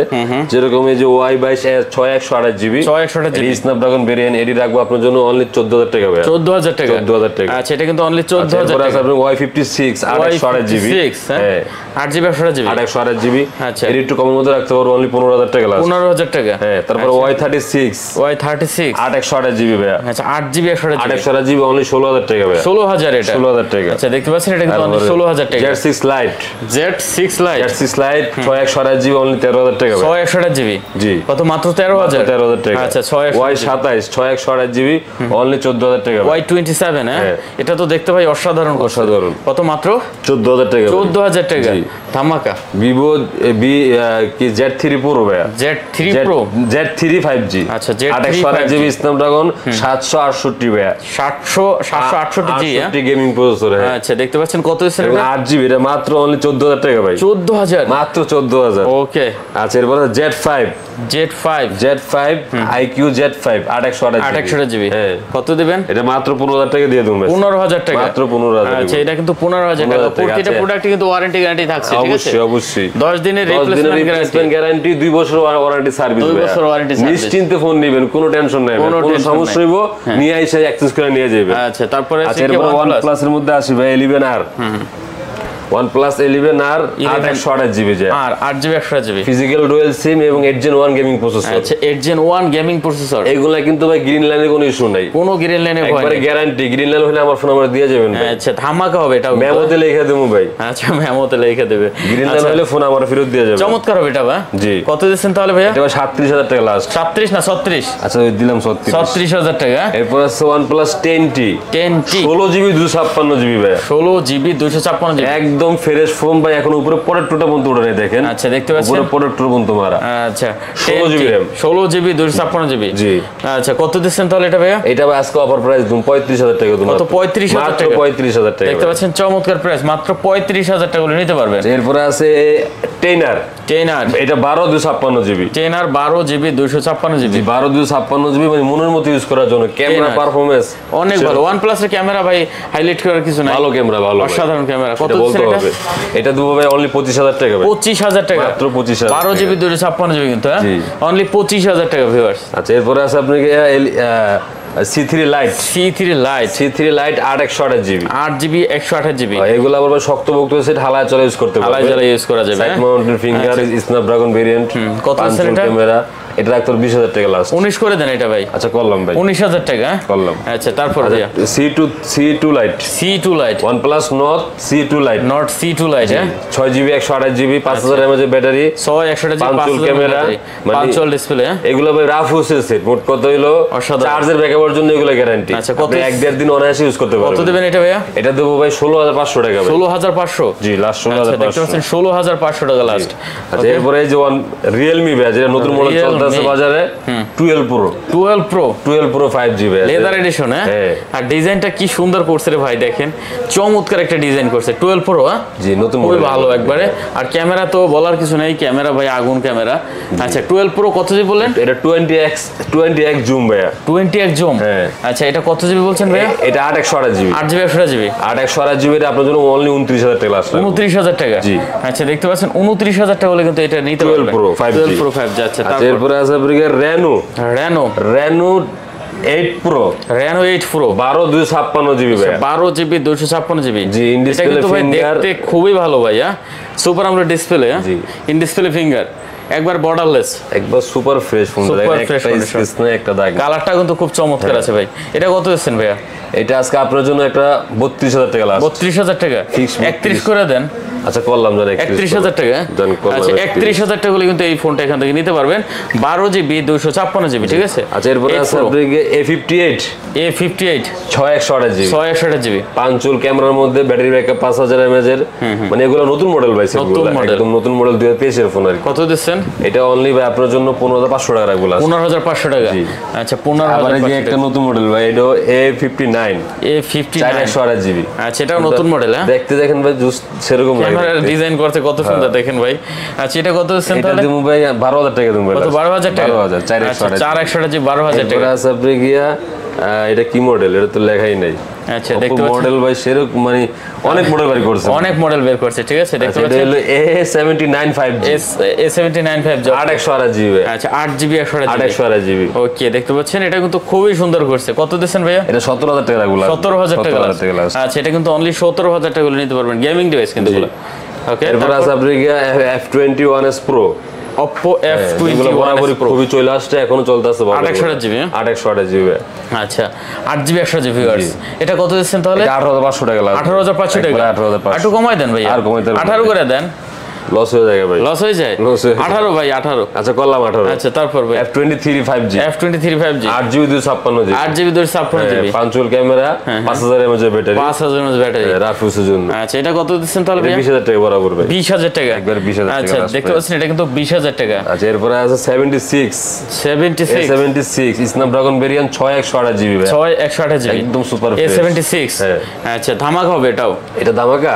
যেরকম এই যে Y22 6128 GB 6128 GB Snapdragon variant, এটি রাখবো আপনার জন্য অনলি 14000 টাকা ভাই। 14000 টাকা 14000 টাকা। আচ্ছা, এটা কিন্তু অনলি 14000 টাকা। আপনার Y56 828 জিবি, হ্যাঁ 8 জিবি 128 জিবি 828 জিবি। আচ্ছা, এর একটু কমের মধ্যে রাখতে পারবো অনলি 15000 টাকা লাস্ট। 15000 টাকা। হ্যাঁ, তারপর Y36 828 জিবি ভাই। আচ্ছা, 8 জিবি 128 জিবি 828 জিবি অনলি 16000 টাকা ভাই। 16000 এটা 16000 টাকা। আচ্ছা, দেখতে পাচ্ছেন এটা কিন্তু অনলি 16000 টাকা। Z6 Lite Z6 Lite 6128 GB only 13000 টাকা ভাই। 128 জিবি জি কত? মাত্র 13000 টাকা। আচ্ছা, Y27 6128 জিবি অনলি 14000 টাকা ভাই। Y27 হ্যাঁ, এটা তো দেখতে ভাই অসাধারণ। কত? মাত্র 14000 টাকা। 14000 টাকা ধামাকা। ভিভো কি Z3 Pro ভাই, Z3 Pro Z3 5G। আচ্ছা, Z3 828 জিবি স্ন্যাপড্রাগন 768 ভাই, 768 জি। 868 গেমিং প্রসেসর। হ্যাঁ আচ্ছা, দেখতে পাচ্ছেন কত দিচ্ছেন এটা? 8 জিবি, এটা মাত্র অনলি 14000 টাকা ভাই। 14000 মাত্র 14000। ওকে। আচ্ছা, এরপর Z5 IQ Z5 828 জিবি হ্যাঁ, কত দিবেন? এটা মাত্র 15000 টাকা দিয়ে দেবো। 15000 টাকা মাত্র 15000। আচ্ছা, এটা কিন্তু 15000 টাকা। প্রতিটা প্রোডাক্টে কিন্তু ওয়ারেন্টি গ্যারান্টি থাকছে, ঠিক আছে? অবশ্যই 10 দিনের রিপ্লেসমেন্ট গ্যারান্টি, 2 বছর ওয়ারেন্টি সার্ভিস। 2 বছর ওয়ারেন্টি সার্ভিস। নিশ্চিন্তে ফোন নেবেন, কোনো টেনশন নাই, কোনো সমস্যা হইব নিয়ে এসে অ্যাক্সেস করে নিয়ে যাবে। আচ্ছা, তারপরে এরপর OnePlus এর মধ্যে আসি ভাই 11R। OnePlus 11R 828 জিবি আর 8 GB 128 GB physical dual SIM এবং 8 Gen 1 গেমিং প্রসেসর। আচ্ছা, 8 Gen 1 গেমিং প্রসেসর। এগুলা কিন্তু ভাই গ্রিন লাইনের কোনো ইস্যু নাই, কোনো গ্রিন লাইনে ভয় একবারে নেই। গ্যারান্টি। গ্রিন লাইন হলে আমার ফোন আমরা দিয়ে যাবেন ভাই। আচ্ছা, ধামাকা হবে এটা। মেমোতে লিখে দেবো ভাই। আচ্ছা, মেমোতে লিখে দেবে। গ্রিন লাইন হলে ফোন আমার ফেরত দিয়ে যাবে। চমৎকার হবে এটা ভাই। জি। কত দিচ্ছেন তাহলে ভাইয়া? এটা 37000 টাকা লাস্ট। 37 না 36? আচ্ছা, দিলাম 36000 টাকা। এরপর আছে OnePlus 10T 16 জিবি 256 জিবি ভাই। 16 জিবি 256 জিবি একদম ফ্রেশ ফোন ভাই, এখন উপরে প্রোডাক্টটা পর্যন্ত উঠে নেই দেখেন। আচ্ছা, দেখতে পাচ্ছেন উপরে প্রোডাক্টটা পর্যন্ত মারা। আচ্ছা, 16 জিবি RAM 16 জিবি 256 জিবি জি। আচ্ছা, কত দিচ্ছেন তাহলে এটা ভাইয়া? এটা ভাই আজকে অফার প্রাইস দিন 35000 টাকা। কত? 35000 মাত্র টাকা। 35000 টাকা। দেখতে পাচ্ছেন চমৎকার প্রাইস, মাত্র 35000 টাকা করে নিতে পারবেন। এরপরে আছে 10R। এটা 12 256 GB. 10R 12 GB 256 GB 12 256 GB, মানে মনের মতো ইউজ করার জন্য। ক্যামেরা পারফরম্যান্স অনেক ভালো। OnePlus এর ক্যামেরা ভাই হাইলাইট করার কিছু নাই, ভালো ক্যামেরা, ভালো অসাধারণ ক্যামেরা। কত বলতে হবে? এটা দেবো ভাই অনলি 25000 টাকা ভাই। 25000 টাকা মাত্র 25000। 12 জিবি 256 জিবি কিন্তু হ্যাঁ, অনলি 25000 টাকা ভিউয়ার্স। আচ্ছা, এরপরে আছে আপনাকে C3 Lite 8 GB 8 GB 128 GB. এগুলো আবার শক্তপোক্ত সেট হালায় চলে ইউজ করতে পারবে। হালায় চলে ইউজ করা যাবে। Side mounted finger Snapdragon variant. কত আছে এটা? ক্যামেরা এটা রাখতে 20000 টাকা লাস্ট। 19 করে দেন এটা ভাই। আচ্ছা, করলাম ভাই 19000 টাকা করলাম। আচ্ছা, তারপর ভাইয়া C2 Lite OnePlus Nord C2 Lite 6 GB 128 GB 5000 mAh battery 100 128 GB 5 camera, পাঁচল ডিসপ্লে। এগুলো ভাই রাফ ইউজের সেট। মোট কত হইলো? চার্জের ব্যাকআপের জন্য এগুলো গ্যারান্টি। আচ্ছা, কত? 1-1.5 দিন অনায়াসে ইউজ করতে পারবেন। কত দিবেন এটা ভাইয়া? এটা দেবো ভাই 16500 টাকা ভাই। 16500 জি, লাস্ট দেখতে 16500। পাচ্ছেন 16500 টাকা লাস্ট। আচ্ছা, এরপরে এই যে Realme ভাই, যেটা নতুন মডেল চলতেছে বাজারে 12 Pro 5G ভাই, লেদার এডিশন। হ্যাঁ, আর ডিজাইনটা কি সুন্দর করছে রে ভাই, দেখেন চমৎকার একটা ডিজাইন করছে। 12 Pro জি, নতুন খুবই মডেল ভালো একবারে। আর ক্যামেরা তো বলার কিছু নেই, ক্যামেরা ভাই আগুন ক্যামেরা। আচ্ছা, 12 Pro কত জিবি বললেন? এটা 20x জুম ভাইয়া। 20x zoom. হ্যাঁ। আচ্ছা, এটা কত জিবি বলছেন ভাইয়া? এটা 8 128 জিবি 8 জিবি 128 জিবি 8 128 জিবি। এটা আপনার জন্য অনলি 29000 টাকা লাস্ট। 29000 টাকা জি। আচ্ছা, দেখতে পাচ্ছেন 29000 টাকা হলে কিন্তু এটা নিতে পারবেন। 12 Pro 5G 12 Pro 5G। আচ্ছা, আচ্ছা, এরপরে আছে আপনাদের Reno 8 Pro 8 Pro 12 256 জিবি ভাই। 12 GB 256 GB G, in display কিন্তু ভাই ফিঙ্গার দেখতে খুবই ভালো ভাই। Super AMOLED display. G. In display finger একবার বর্ডারলেস, একবার সুপার ফ্রেশ ফোনটা, দেখেন একটা স্ক্র্যাচ নেই, একটা দাগ। কালারটা কিন্তু খুব চমৎকার আছে ভাই। এটা কত দিচ্ছেন ভাইয়া? এটা আজকে আপনার জন্য একটা 32,000 টাকা লাস্ট। 32,000 টাকা, 31 করে দেন। আচ্ছা করলাম জান 31,000 টাকা। আচ্ছা 31,000 টাকা হলে কিন্তু এই ফোনটা এখান থেকে নিতে পারবেন। 12 জিবি 256 জিবি, ঠিক আছে। আচ্ছা এরপরে আছে আপনাকে A58 6128 জিবি, 628 জিবি। পাঁচচুল ক্যামেরার মধ্যে, ব্যাটারি ব্যাকআপ 5000 mAh এর, মানে এগুলো নতুন মডেল ভাই, একদম নতুন মডেল 2023 এর ফোন আর কি। কত দিচ্ছেন? এটা অনলি ভাই আপনার জন্য 15,500 টাকা রাখবো লাস্ট। 15,500 টাকা। আচ্ছা 15,500 টাকা। একটা নতুন মডেল ভাই, এটা A59 128 জিবি। আচ্ছা এটাও নতুন মডেল। হ্যাঁ দেখতে দেখেন ভাই জুস সেরকম লাগে, ক্যামেরা ডিজাইন করতে কত সুন্দর দেখেন ভাই। আচ্ছা এটা কত দিচ্ছেন তাহলে? এটা দিমু ভাই 12,000 টাকা দিমু ভাই। কত? 12,000 টাকা। 4128 জিবি 12,000 টাকা। আছে আপনি গিয়া এটা কি মডেল, এটা তো লেখাই নাই। আচ্ছা দেখতে পাচ্ছেন মডেল ভাই সেরকম মানে অনেক মডেল বের করছে, অনেক মডেল বের করছে, ঠিক আছে। দেখতে এটা পাচ্ছেন হলো A79 5G, A79 5G 828 GB. আচ্ছা 8 জিবি 828 জিবি। ওকে দেখতে পাচ্ছেন এটা কিন্তু খুবই সুন্দর করছে। কত দিচ্ছেন ভাইয়া? এটা 17,000 টাকা রাখবো। 17,000 টাকা। আচ্ছা এটা কিন্তু অনলি 17,000 টাকা করে নিতে পারবেন, গেমিং ডিভাইস কিন্তু এগুলো। ওকে এরপর আছে আপনি গিয়া F21s Pro, Oppo F21s Pro খুবই চলে আসছে, এখনো চলতেছে 828 জিবি। 828 জিবি। আচ্ছা 8 জিবি 100 জিবি ভিউয়ার্স। এটা কত দিচ্ছেন তাহলে? 18,500 টাকা লাগবে। 18,500 টাকা। 18,500 একটু কমাই দেন ভাই, আর কমাইতে 18 করে দেন। লস হয়ে যায় ভাই, লস হয়ে যায়। 18 ভাই 18। আচ্ছা করলাম 18। আচ্ছা তারপর ভাই F23 5G, 5G 8 GB 256 GB, 8 GB 256 GB, পাঁচচুল camera, 5000 mAh battery, 5000 mAh battery, রাফিউসের জন্য। আচ্ছা এটা কত দিচ্ছেন তাহলে ভাই? 20,000 টাকা বরাবর ভাই। 20,000 টাকা একবার 20,000 টাকা। আচ্ছা দেখতে পাচ্ছেন এটা কিন্তু 20,000 টাকা। আচ্ছা এরপরে আছে 76 স্ন্যাপড্রাগন ভেরিয়েন্ট 6128 জিবি ভাই, 6128 জিবি একদম সুপার ফ্রেশ। A76 আচ্ছা ধামাকা হবে এটাও। এটা ধামাকা।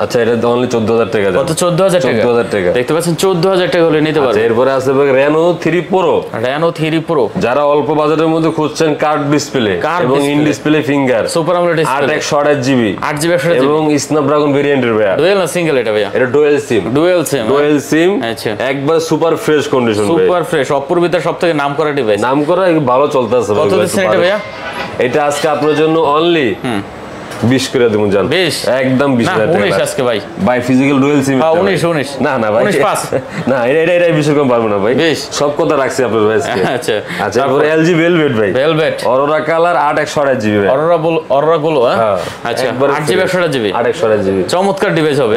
আচ্ছা এটা অনলি 14,000 টাকা। কত? 14,000 টাকা। 14,000 টাকা। দেখতে পাচ্ছেন 14,000 টাকা হলে নিতে পারবেন। এরপরে আছে Reno 3 Pro, Reno 3 Pro যারা অল্প বাজেটের মধ্যে খুঁজছেন কার্ভ ডিসপ্লে এবং in display finger, super AMOLED display, 828 GB, 8 GB 128 GB এবং স্ন্যাপড্রাগন ভেরিয়েন্টের ভাই। ডুয়াল না সিঙ্গেল এটা ভাইয়া? এটা ডুয়াল সিম। আচ্ছা একবার সুপার ফ্রেশ কন্ডিশন ভাই, সুপার ফ্রেশ। অপর ভিতর সবথেকে নামকরা ডিভাইস, নামকরা, ভালো চলতেছে ভাই। কত দিচ্ছেন এটা ভাইয়া? এটা আজকে আপনার জন্য অনলি 20 করে দেবো জান। 20 একদম 20,000 টাকা 19 আজকে ভাই। ভাই ফিজিক্যাল ডুয়াল সিম। 19 না না ভাই 19 পাস। না এটা 20 কম পারবো না ভাই, 20 সব কথা রাখছি আপনার ভাই আজকে। আচ্ছা আচ্ছা তারপর LG ভেলভেট ভাই, ভেলভেট অরোরা কালার 8128 জিবি ভাই। অরোরা গুলো আচ্ছা 8 জিবি 128 জিবি, 8128 জিবি চমৎকার ডিভাইস হবে।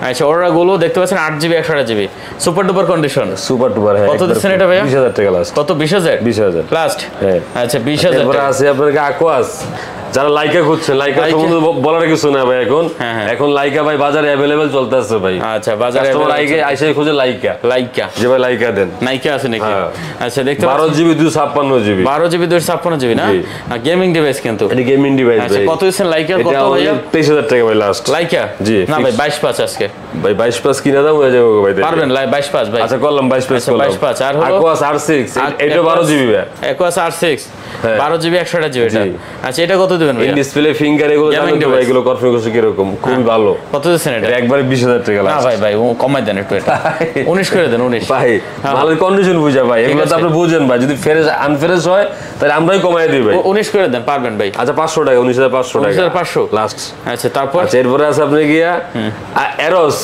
আচ্ছা অরোরা গুলো দেখতে পাচ্ছেন 8 GB 128 GB super duper condition, super duper. হ্যাঁ কত দিচ্ছেন এটা ভাইয়া? 20,000 টাকা লাস্ট। কত? 20,000 লাস্ট। হ্যাঁ আচ্ছা 20,000 এরপর টাকা। আছে আপনার আকোয়াস, যারা লাইকা খুঁজছেন, লাইকা সম্বন্ধে বলার কিছু না ভাই। এখন লাইকা ভাই বাজারে অ্যাভেলেবেল চলতেছে ভাই। আচ্ছা বাজারে আইসে খুঁজে লাইকা যে ভাই লাইকা দেন, নাইকা আছে নাকি? আচ্ছা দেখতে 12 জিবি 256 জিবি, 12 জিবি 256 জিবি না? গেমিং ডিভাইস কিন্তু এটা গেমিং ডিভাইস আচ্ছা ভাই। কত দিচ্ছেন লাইকা? কত ভাইয়া? 23,000 টাকা ভাই লাস্ট। লাইকা জি না ভাই 22 পাঁচ আজকে ভাই 22 পাস কিনা দাম হয়ে যাবে ভাই, পারবেন 22 পাঁচ ভাই? আচ্ছা করলাম 22 পাস করলাম। 22 পাঁচ। আর হলো আকোয়াস R6, এটা 12 জিবি ভাই। আকোয়াস R6 12 জিবি 128 জিবি এটা। আচ্ছা এটা কত দিবেন ভাই? ইন ডিসপ্লে ফিঙ্গার এগুলো জানেন তো ভাই, এগুলো কনফিগারেশন কি রকম, খুবই ভালো। কত দিচ্ছেন এটা? একবারে 20,000 টাকা না লাস্ট। ভাই ভাই কমাই দেন একটু, এটা 19 করে দেন। 19 ভাই মালের কন্ডিশন বুঝা ভাই, এগুলো তো আপনি বুঝেন ভাই, যদি ফ্রেশ আনফ্রেশ হয় তাহলে আমরাই কমাই দিই ভাই। 19 করে দেন, পারবেন ভাই? আচ্ছা 500 টাকা, 19,500 টাকা 19,500 লাস্ট। আচ্ছা তারপর আচ্ছা এরপরে আছে আপনি গিয়া এরোস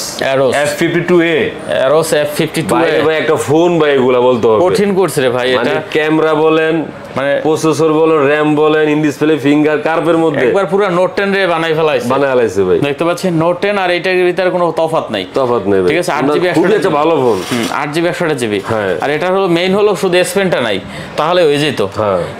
F52A, এরোস F52A ভাই একটা ফোন ভাই, এগুলা বলতে হবে কঠিন করছে রে ভাই। মানে এটা ক্যামেরা বলেন, মানে প্রসেসর বলেন, র‍্যাম বলেন, ইন ডিসপ্লে ফিঙ্গার কার্ভের মধ্যে একবার পুরো নোট 10 রে বানাই ফেলাইছে ভাই। দেখতে পাচ্ছেন নোট 10 আর এইটার ভিতরে কোনো তফাৎ নাই। তফাৎ নেই ভাই, ঠিক আছে 8 জিবি খুবই একটা ভালো ফোন। 8 GB 128 GB. হ্যাঁ। আর এটা হলো মেইন হলো শুধু S পেনটা নাই, তাহলে হয়ে যেত।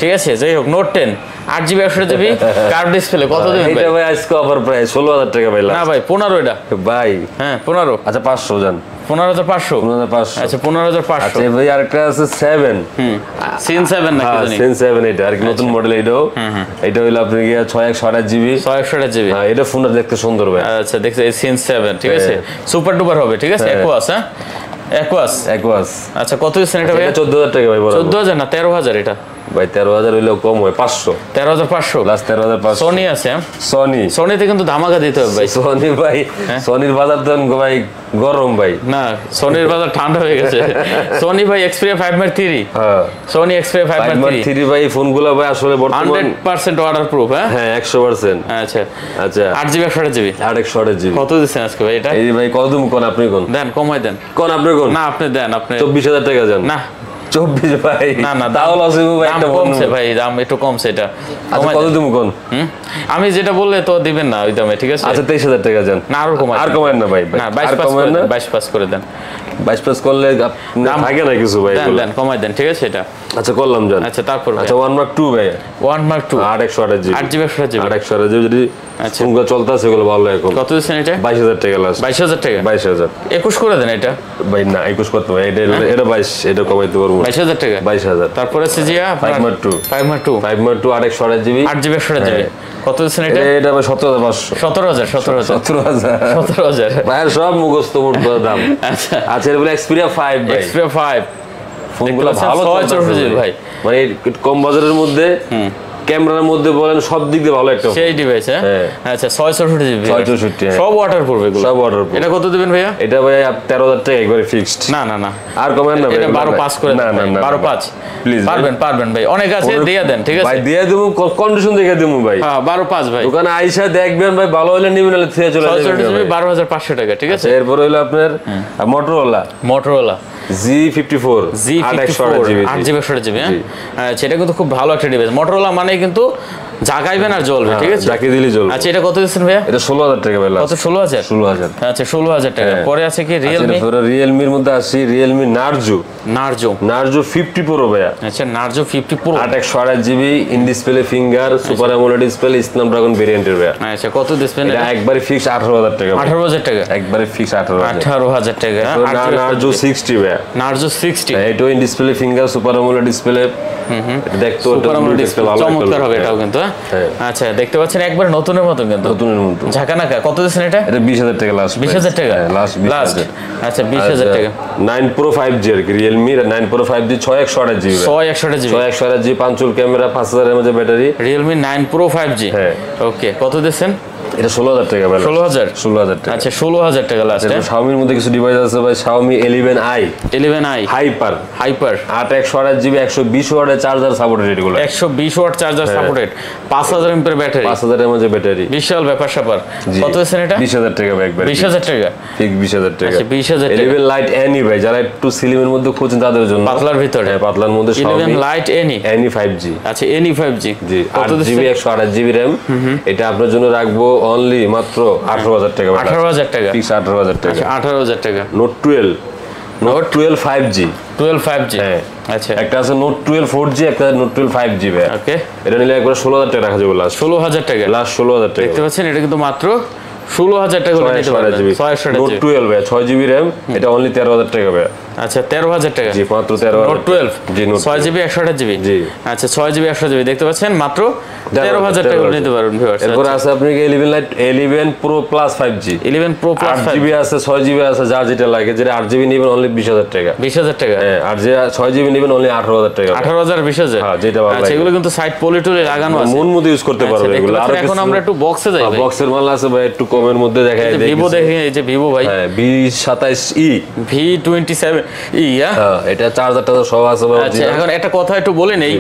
ঠিক আছে যাই হোক note 10 8 GB 128 GB curve display কত দিবেন ভাই? এটা ভাই আজকে অফার প্রাইস 16,000 টাকা ভাই না ভাই 15 এটা ভাই। হ্যাঁ 15। আচ্ছা 500 জান, 15,500। 15,500 আচ্ছা 15,500। আচ্ছা ভাই আরেকটা আছে 7 সিন 7 নাকি জানি? সিন 7 এটা আর কি নতুন মডেল। এটাও এটা হইলো আপনি গিয়া 6128 জিবি, 6128 জিবি। হ্যাঁ এটা ফোনটা দেখতে সুন্দর ভাই। আচ্ছা দেখতে এই সিন 7 ঠিক আছে সুপার ডুপার হবে। ঠিক আছে অ্যাকোয়াস অ্যাকোয়াস। আচ্ছা কত দিচ্ছেন এটা ভাই? 14,000 টাকা ভাই বড়। 14,000 না 13,000 এটা। ভাই 13,000 হইলেও কম হয়, 500 13,500 প্লাস 13,500। সোনি আছে, সোনিতে কিন্তু ধামাকা দিতে হবে ভাই। সোনি ভাই, সোনির বাজার তো ভাই গরম ভাই। না, সোনির বাজার ঠান্ডা হয়ে গেছে। সোনি ভাই Xperia 5 Mark 3, হ্যাঁ সোনি Xperia 5 Mark 3 ভাই ফোনগুলো ভাই আসলে বর্তমানে 100% ওয়াটারপ্রুফ। হ্যাঁ 100%। আচ্ছা আচ্ছা 8GB 128GB 828GB কত দিচ্ছেন আজকে ভাই এটা? এই ভাই কত দিন কোন আপনি কোন দেন, কমাই দেন। কোন আপনি কোন? না আপনি দেন, আপনি 24,000 টাকা দেন। না 24 ভাই, না তাও লস হইবো ভাই, একটা কমছে ভাই, দাম একটু কমছে এটা। আচ্ছা কত দিন কোন? আমি যেটা বললে তো দিবেন না ওই দামে, ঠিক আছে? আচ্ছা 23,000 টাকা দেন। না আর কমাই, আর কমায় না ভাই, না 22 পাস করে দেন। 22 করলে থাকে না কিছু ভাই, দেন কমাই দেন, ঠিক আছে এটা? আচ্ছা করলাম জান। আচ্ছা তারপর আচ্ছা 1 Mark 2 ভাই, 1 Mark 2 828GB 828GB যদি আচ্ছা ফোনগুলো চলতেছে এগুলো ভালো এখন। কত দিচ্ছেন এটা? 22,000 টাকা লাস্ট। 22,000 টাকা? 22,000 21 করে দেন এটা ভাই। না 21 করতে ভাই, এটা 22, এটা কমাইতে পারবো। 22,000 টাকা 22,000। তারপরে আছে Zia 5 Mark 2 5 Mark 2 828GB 8GB কত দিচ্ছেন এটা? এটা ভাই 17,500 17,000 ভাই, সব মুখস্থ মোট দাম। আচ্ছা আচ্ছা এর বলে Xperia 5 ভাই, Xperia 5 ফোনগুলো ভালো 664GB ভাই, মানে কম বাজারের মধ্যে, ক্যামেরার মধ্যে বলেন সব দিক দিয়ে ভালো একটা সেই ডিভাইস। হ্যাঁ আচ্ছা 664GB 664 সব ওয়াটারপ্রুফ এগুলো, সব ওয়াটারপ্রুফ। এটা কত দিবেন ভাইয়া? এটা ভাই 13,000 টাকা একবারে ফিক্সড। না না না আর কমেন না ভাই, এটা 12 পাস করে না না 12 5 প্লিজ পারবেন ভাই, অনেক আছে, দিয়ে দেন, ঠিক আছে ভাই? দিয়ে দেবো, কন্ডিশন দেখে দেবো ভাই। হ্যাঁ 12 5 ভাই, দোকানে আইসা দেখবেন ভাই, ভালো হলে নিবেন, হলে থেকে চলে যাবেন। 12,500 টাকা, ঠিক আছে? এরপর হলো আপনার Motorola Z54 8GB 128GB। আচ্ছা এটা কিন্তু খুব ভালো একটা ডিভাইস। Motorola মানে কিন্তু জাগাইবেন আর জ্বলবে, ঠিক আছে? যাকে দিলি জ্বলবে। আচ্ছা এটা কত দিচ্ছেন ভাইয়া? এটা 16,000 টাকা ভাই লাস্ট। কত? 16,000 16,000। আচ্ছা 16,000 টাকা। পরে আছে কি Realme এর মধ্যে আসি Realme Narzo 50 Pro ভাইয়া। আচ্ছা Narzo 50 Pro 828GB in display finger super AMOLED display Snapdragon ভেরিয়েন্টের ভাইয়া। আচ্ছা কত দিচ্ছেন? এটা একবারে ফিক্স 18,000 টাকা। 18,000 টাকা একবারে ফিক্স 18,000 টাকা। Narzo 60 ভাইয়া। Narzo 60 এটা in display finger super AMOLED display. দেখতে চমৎকার হবে এটাও কিন্তু। আচ্ছা দেখতে পাচ্ছেন একবার নতুনের মতো, কিন্তু নতুনের মতো ঝাঁকানাকা। কত দিচ্ছেন এটা? এটা 20,000 টাকা লাস্ট। 20,000 টাকা লাস্ট। আচ্ছা 20,000 টাকা। 9 Pro 5G আর কি, Realme 9 Pro 5G 6128GB 6128GB 5 চুল camera 5000 mAh battery, Realme 9 Pro 5G। হ্যাঁ ওকে কত দিচ্ছেন? এটা 16,000 টাকা ভাই। 16,000 টাকা। আচ্ছা 16,000 টাকা লাস্ট। Xiaomi এর মধ্যে কিছু ডিভাইস আছে ভাই, Xiaomi 11i হাইপার 828GB 120 ওয়াটের চার্জার সাপোর্টেড, এগুলো 120 watt charger supported, 5000 mAh battery, 5000 mAh battery, বিশাল ব্যাপার স্যাপার। কত দিচ্ছেন এটা? 20,000 টাকা ভাই একবার। 20,000 টাকা ঠিক 20,000 টাকা। আচ্ছা 20,000 টাকা। 11 Lite Any ভাই, যারা একটু স্লিমের মধ্যে খুঁজছেন তাদের জন্য, পাতলার ভিতরে, হ্যাঁ পাতলার মধ্যে 11 Lite Any 5G। আচ্ছা Any 5G জি 8GB 128GB RAM। এটা আপনার জন্য রাখবো অনলি মাত্র 18,000 টাকা। 18,000 টাকা ফিক্স 18,000 টাকা। আচ্ছা 18,000 টাকা। Note 12 5G 12 5G। হ্যাঁ আচ্ছা একটা আছে Note 12 4G, একটা Note 12 5G ভাই। ওকে এটা নিলে একবার 16,000 টাকা রাখা যাবে লাস্ট। 16,000 টাকা লাস্ট 16,000 টাকা। দেখতে পাচ্ছেন এটা কিন্তু মাত্র 16,000 টাকা করে নিতে পারবেন। 600 Note 12 ভাই 6GB RAM, এটা অনলি 13,000 টাকা ভাই। আচ্ছা 13,000 টাকা। জি মাত্র 13,000। Note 12 জি Note 6GB 128GB। জি আচ্ছা 6GB 128GB দেখতে পাচ্ছেন মাত্র 13,000 টাকা করে নিতে পারবেন ভিউয়ার্স। এরপর আছে আপনি 11 Pro Plus 5G 11 Pro Plus 8GB আছে 6GB আছে, যার যেটা লাগে, যেটা 8GB নেবেন অনলি 20,000 টাকা। 20,000 টাকা। হ্যাঁ আর যে 6GB নেবেন অনলি 18,000 টাকা। 18,000 20,000। হ্যাঁ যেটা ভালো লাগে। আচ্ছা এগুলো কিন্তু সাইড পলিটুলে লাগানো আছে, মন মতো ইউজ করতে পারবে এগুলো। আর এখন আমরা একটু বক্সে যাই ভাই। বক্সের মাল আছে ভাই, একটু কমের মধ্যে দেখাই দেই। ভিভো দেখেন, এই যে ভিভো ভাই, হ্যাঁ V27e V27e। হ্যাঁ এটা চার্জারটা সব আছে ভাই। আচ্ছা এখন একটা কথা একটু বলে নেই,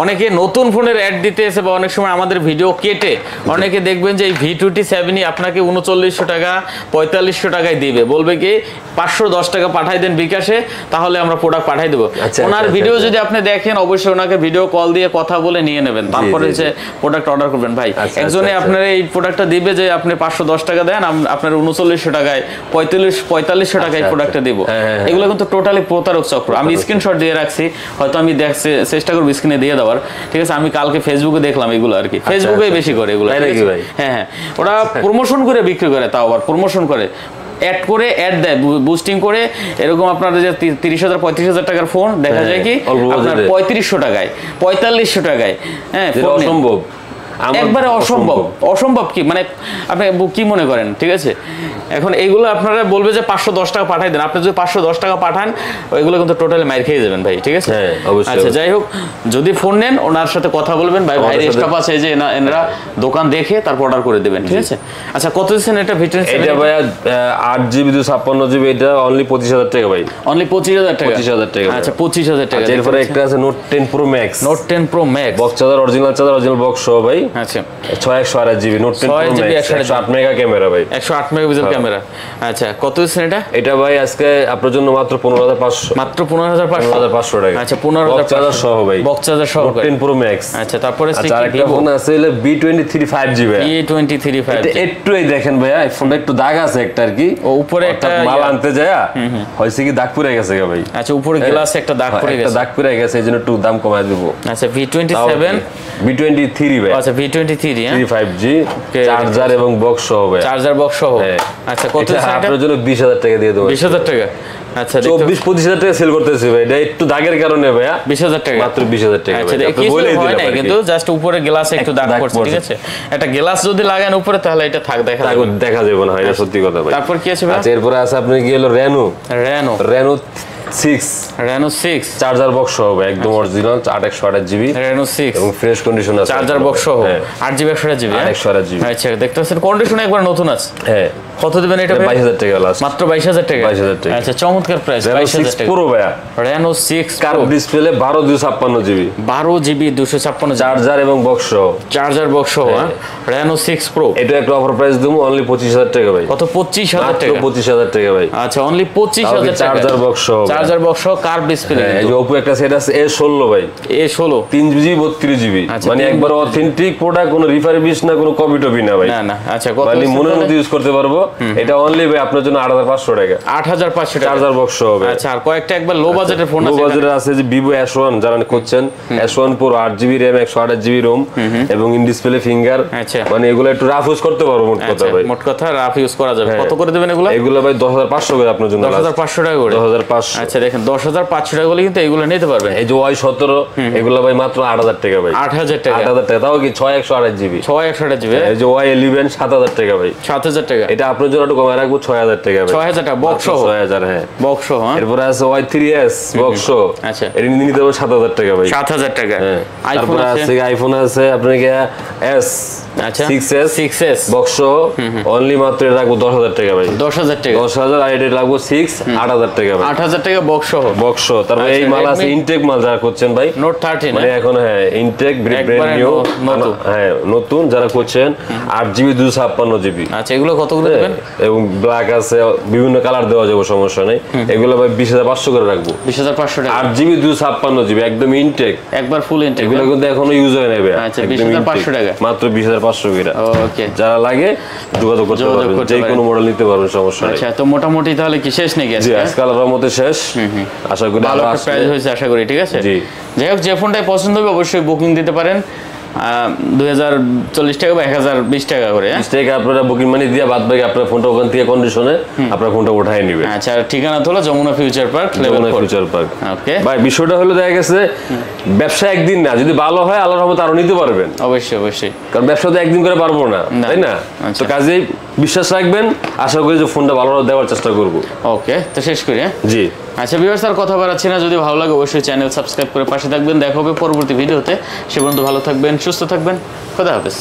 অনেকে নতুন ফোনের অ্যাড দিতে এসে বা অনেক সময় আমাদের ভিডিও কেটে অনেকে দেখবেন যে এই V27e আপনাকে 3900 টাকা 4500 টাকায় দিবে, বলবে কি 510 টাকা পাঠাই দেন বিকাশে, তাহলে আমরা প্রোডাক্ট পাঠাই দেবো। ওনার ভিডিও যদি আপনি দেখেন অবশ্যই ওনাকে ভিডিও কল দিয়ে কথা বলে নিয়ে নেবেন, তারপরে হচ্ছে প্রোডাক্ট অর্ডার করবেন ভাই। একজনে আপনার এই প্রোডাক্টটা দিবে যে আপনি 510 টাকা দেন, আপনার 3900 টাকায় 4500 টাকায় প্রোডাক্টটা দিব। এগুলো কিন্তু টোটালি প্রতারক চক্র। আমি স্ক্রিনশট দিয়ে রাখছি, হয়তো আমি চেষ্টা করবো স্ক্রিনে দিয়ে দেওয়ার, ঠিক আছে? আমি কালকে ফেসবুকে দেখলাম এগুলো আর কি, ফেসবুকে বেশি করে এগুলো। হ্যাঁ হ্যাঁ ওরা প্রমোশন করে বিক্রি করে, তাও আবার প্রমোশন করে, অ্যাড করে অ্যাড দেয় বুস্টিং করে। এরকম আপনার যে 30,000 35,000 টাকার ফোন দেখা যায় কি আপনার 3500 টাকায় 4500 টাকায়। হ্যাঁ অসম্ভব। একবারে অসম্ভব। অসম্ভব কি মানে আপনি কি মনে করেন? ঠিক আছে, এখন এইগুলো আপনারা বলবে যে 510 টাকা পাঠাই দেন, আপনি যদি 510 টাকা পাঠান ওইগুলো কিন্তু টোটালি মাইর খেয়ে যাবেন ভাই। ঠিক আছে, আচ্ছা যাই হোক, যদি ফোন নেন ওনার সাথে কথা বলবেন, ভাই ভাইয়ের স্টাফ আছে যে এনারা দোকান দেখে তারপর অর্ডার করে দেবেন। ঠিক আছে, আচ্ছা কত দিচ্ছেন এটা V27? এটা ভাই 8GB 256GB, এটা অনলি 25000 টাকা ভাই। অনলি 25000 টাকা? 25000 টাকা। আচ্ছা 25000 টাকা। এরপরে একটা আছে Note 10 Pro Max। Note 10 Pro Max box charger, original box সহ ভাই। আচ্ছা 6128GB Note 10 Pro Max, 108 mega camera ভাই, 108 মেগাপিক্সেল ক্যামেরা। আচ্ছা কত দিচ্ছেন এটা? এটা ভাই আজকে আপনার জন্য মাত্র 15500। মাত্র 15500 টাকা। আচ্ছা 15500 বক্স চার্জার সহ ভাই, বক্স চার্জার সহ Note 10 Pro Max। আচ্ছা তারপরে আরেকটা ফোন আছে B23 5G ভাই। B23 5G এটা একটু এই দেখেন ভাইয়া, এই ফোনটা একটু দাগ আছে একটা আর কি, ও উপরে একটা মাল আনতে যায় হইছে কি দাগ পড়ে গেছে ভাই। আচ্ছা উপরে গ্লাসে একটা দাগ পড়ে গেছে, একটা দাগ পড়ে গেছে, এইজন্য একটু দাম কমায় দেব। আচ্ছা B27 B23 ভাই। আচ্ছা B23 হ্যাঁ 5G চার্জার এবং বক্স সহ ভাই, চার্জার বক্স সহ। আচ্ছা কত এটা আপনার জন্য 20000 টাকা দিয়ে দেব। 20000 টাকা? আচ্ছা 24-25 টাকা সেল করতেছি ভাই, এটা একটু দাগের কারণে ভাইয়া 20000 টাকা, মাত্র 20000 টাকা। আচ্ছা আপনি বলেই হয় দিলাম না, কিন্তু জাস্ট উপরে গ্লাসে একটু দাগ পড়ছে। ঠিক আছে, একটা গ্লাস যদি লাগান উপরে তাহলে এটা দেখা যাবে না, এটা সত্যি কথা ভাই। তারপর কি আছে ভাই? আচ্ছা এরপরে আছে আপনি কি হলো Reno 6 চার্জার বক্স সহ ভাই, একদম অরিজিনাল 128GB Reno 6 এবং ফ্রেশ কন্ডিশন আছে, চার্জার বক্স সহ 8GB 128GB। আচ্ছা দেখতে পাচ্ছেন কন্ডিশন একবার নতুন আছে। হ্যাঁ কত দিবেন এটা? 22000 টাকা লাস্ট, মাত্র 22000 টাকা। 22000 টাকা। আচ্ছা চমৎকার প্রাইস, 22000 টাকা। Pro ভাইয়া, Reno 6 curve display 12256GB 12GB 256 charger এবং বক্স সহ, চার্জার বক্স সহ Reno 6 Pro। এটা একটা অফার প্রাইস দেবো অনলি 25000 টাকা ভাই। কত? 25000 টাকা? 25000 টাকা ভাই। আচ্ছা অনলি 25000 টাকা, চার্জার বক্স সহ, চার্জার বক্স সহ কার্ভ ডিসপ্লে। এই যে Oppo একটা সেট আছে A16 ভাই, A16 3GB 32GB, মানে একবার অথেন্টিক প্রোডাক্ট, কোনো রিফারবিশ না, কোনো কপি টপি না ভাই। না আচ্ছা কত? মানে মনের মতো ইউজ করতে পারবো। এটা অনলি ভাই আপনার জন্য 8500 টাকা, 8500 টাকা চার্জার বক্স সহ ভাই। আচ্ছা আর কয়েকটা একবার লো বাজেটের ফোন আছে? লো বাজেটের আছে যে Vivo S1 যারা খুঁজছেন, S1 Pro 8GB RAM 128GB ROM এবং ইন ডিসপ্লে ফিঙ্গার। আচ্ছা মানে এগুলো একটু রাফ ইউজ করতে পারবো, মোট কথা ভাই, মোট কথা রাফ ইউজ করা যাবে। কত করে দিবেন এগুলো? এগুলো ভাই 10500 করে আপনার জন্য, 10500 টাকা করে। 10500। আচ্ছা দেখেন 10500 টাকা বলে কিন্তু এগুলো নিতে পারবেন। এই যে Y17 এগুলো ভাই মাত্র 8000 টাকা ভাই। 8000 টাকা? 8000 টাকা, তাও কি 6128GB। 6128GB। এই যে Y11 7000 টাকা ভাই। 7000 টাকা? এটা আপনার জন্য একটু কমায় রাখবো 6000 টাকা ভাই। 6000 টাকা বক্স সহ? 6000 হ্যাঁ বক্স সহ। এরপরে আছে Y3s বক্স। আচ্ছা এটা নিতে হবে 7000 টাকা ভাই। 7000 টাকা। আইফোন আছে, আইফোন আছে আপনার কি S আচ্ছা 6s বক্স অনলি মাত্র রাখবো 10000 টাকা ভাই। 10000 টাকা? 10000 আর এটা রাখবো 8000 টাকা ভাই। 8000 টাকা বক্স সহ? বক্স। তারপর এই মাল আছে ইনটেক মাল যারা করছেন ভাই, Note 13 মানে এখন হ্যাঁ ইনটেক ব্র্যান্ড নিউ হ্যাঁ নতুন যারা করছেন 8GB 256GB। আচ্ছা এগুলো কত করে দিবেন? এবং ব্ল্যাক আছে, বিভিন্ন কালার দেওয়া যাবে, সমস্যা নেই। এগুলো ভাই 20500 করে রাখবো। 20500 টাকা? 8GB 256GB একদম ইনটেক, একবার ফুল ইনটেক। এগুলো কিন্তু এখনো ইউজ হয় নাই ভাই। আচ্ছা 20500 টাকা? মাত্র 20500 করে। ওকে, যারা লাগে যোগাযোগ করতে পারবেন, যে কোনো মডেল নিতে পারবেন, সমস্যা নেই। আচ্ছা তো মোটামুটি তাহলে কি শেষ নাকি আজকে? জি আজকে আলাদার মধ্যে শেষ। আশা করি ভালো একটা প্রাইস হয়েছে আশা করি। ঠিক আছে, জি যাই হোক যে ফোনটাই পছন্দ হবে অবশ্যই বুকিং দিতে পারেন 2040 টাকা বা 1020 টাকা করে। টাকা আপনারা বুকিং মানি দিয়ে বাদ বাকি আপনার ফোনটা ওখান থেকে কন্ডিশনে আপনার ফোনটা উঠায় নেবেন। আচ্ছা ঠিকানা হলো Jamuna future park, Jamuna future park. Okay ভাই, বিষয়টা হলো দেখা গেছে ব্যবসা একদিন না, যদি ভালো হয় আল্লাহর রহমতে আরো নিতে পারবেন। অবশ্যই, কারণ ব্যবসা তো একদিন করে পারবো না, তাই না? তো কাজেই বিশ্বাস রাখবেন, আশা করি যে ফোনটা ভালো দেওয়ার চেষ্টা করব। ওকে তো শেষ করি। জি আচ্ছা ভিউয়ার্স আর কথা বাড়াচ্ছি না, যদি ভালো লাগে অবশ্যই চ্যানেল সাবস্ক্রাইব করে পাশে থাকবেন। দেখা হবে পরবর্তী ভিডিওতে, সে পর্যন্ত ভালো থাকবেন, সুস্থ থাকবেন, খোদা হাফেজ।